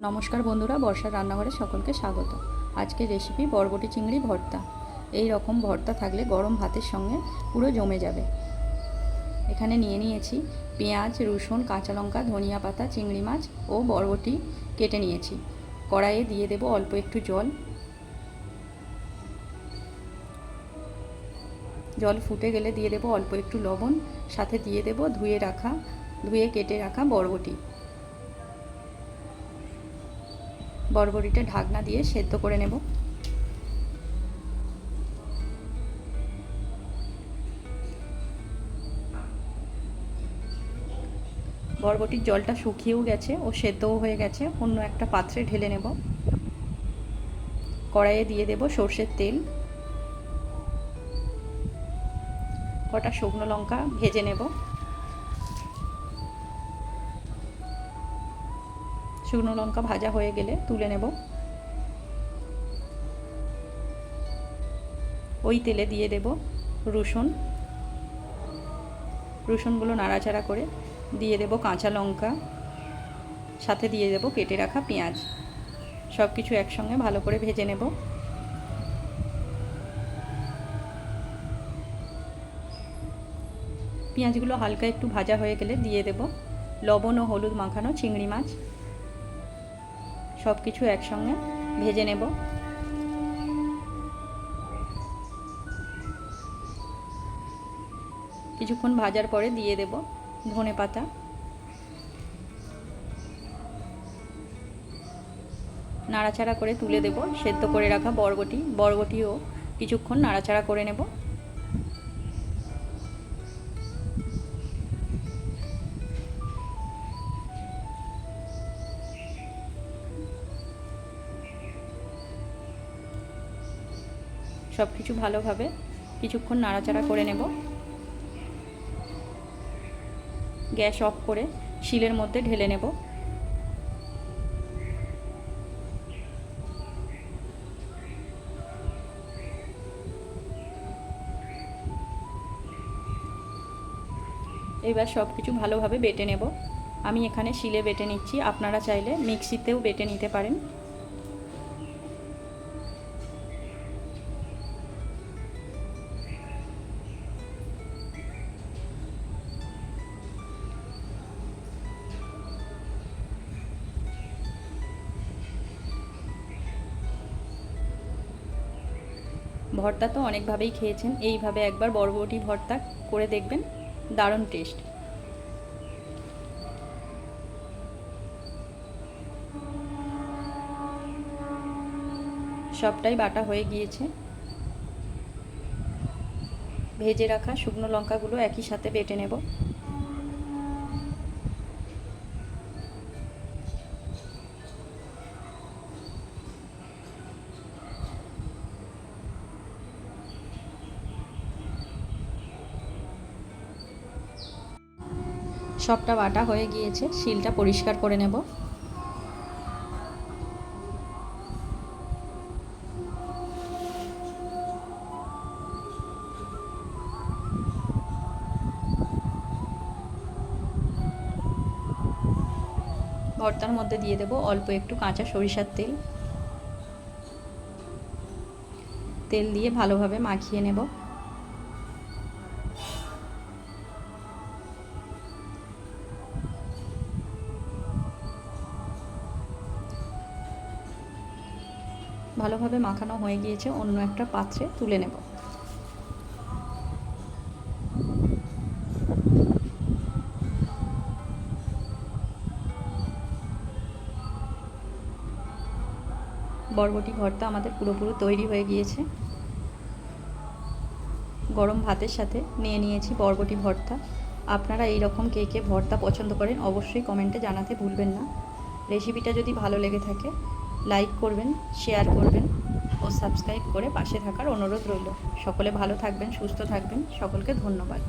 নমস্কার বন্ধুরা, বর্ষার রান্নাঘরে সকলকে স্বাগত। আজকের রেসিপি বরবটি চিংড়ি ভর্তা। এই রকম ভর্তা থাকলে গরম ভাতের সঙ্গে পুরো জমে যাবে। এখানে নিয়ে নিয়েছি পেঁয়াজ, রসুন, কাঁচা লঙ্কা, ধনিয়া পাতা, চিংড়ি মাছ ও বরবটি কেটে নিয়েছি। কড়াইয়ে দিয়ে দেব অল্প একটু জল। জল ফুটে গেলে দিয়ে দেব অল্প একটু লবণ, সাথে দিয়ে দেব ধুয়ে কেটে রাখা বরবটি। বরবটিটা ঢাকনা দিয়ে সেদ্ধ করে নেব। বরবটির জলটা শুকিয়েও গেছে ও সেদ্ধও হয়ে গেছে। অন্য একটা পাত্রে ঢেলে নেব। কড়াইয়ে দিয়ে দেব সর্ষের তেল। কটা শুকনো লঙ্কা ভেজে নেব। শুকনো লঙ্কা ভাজা হয়ে গেলে তুলে নেব। ওই তেলে দিয়ে দেব রসুনগুলো নাড়াচাড়া করে দিয়ে দেব কাঁচা লঙ্কা, সাথে দিয়ে দেব কেটে রাখা পেঁয়াজ। সব কিছু একসঙ্গে ভালো করে ভেজে নেব। পেঁয়াজগুলো হালকা একটু ভাজা হয়ে গেলে দিয়ে দেব লবণ ও হলুদ মাখানো চিংড়ি মাছ। সব কিছু একসঙ্গে ভেজে নেব। কিছুক্ষণ ভাজার পরে দিয়ে দেব ধনেপাতা। নাড়াচাড়া করে তুলে দেব সেদ্ধ করে রাখা বরবটিও কিছুক্ষণ নাড়াচাড়া করে নেব। সব কিছু ভালোভাবে কিছুক্ষণ নাড়াচাড়া করে নেব। গ্যাস অফ করে শিলের মধ্যে ঢেলে নেব। এবার সব কিছু ভালোভাবে বেটে নেব। আমি এখানে শিলে বেটে নিচ্ছি, আপনারা চাইলে মিক্সিতেও বেটে নিতে পারেন। ভর্তা তো অনেকভাবেই খেয়েছেন, এইভাবে একবার বরবটি ভর্তা করে দেখবেন, দারুণ টেস্ট। সবটাই বাটা হয়ে গিয়েছে। ভেজে রাখা শুকনো লঙ্কাগুলো একই সাথে বেটে নেব। সবটা বাটা হয়ে গিয়েছে, শিলটা পরিষ্কার করে নেব। ভর্তার মধ্যে দিয়ে দেব অল্প একটু কাঁচা সরিষার তেল। তেল দিয়ে ভালোভাবে মাখিয়ে নেব। ভালোভাবে মাখানো হয়ে গিয়েছে, অন্য একটা পাত্রে তুলে নেব। বরবটি ভর্তা আমাদের পুরোপুরি তৈরি হয়ে গিয়েছে। গরম ভাতের সাথে নিয়ে নিয়েছি বরবটি ভর্তা। আপনারা এই রকম কে কে ভর্তা পছন্দ করেন অবশ্যই কমেন্টে জানাতে ভুলবেন না। রেসিপিটা যদি ভালো লেগে থাকে লাইক করবেন, শেয়ার করবেন ও সাবস্ক্রাইব করে পাশে থাকার অনুরোধ রইল। সকলে ভালো থাকবেন, সুস্থ থাকবেন। সকলকে ধন্যবাদ।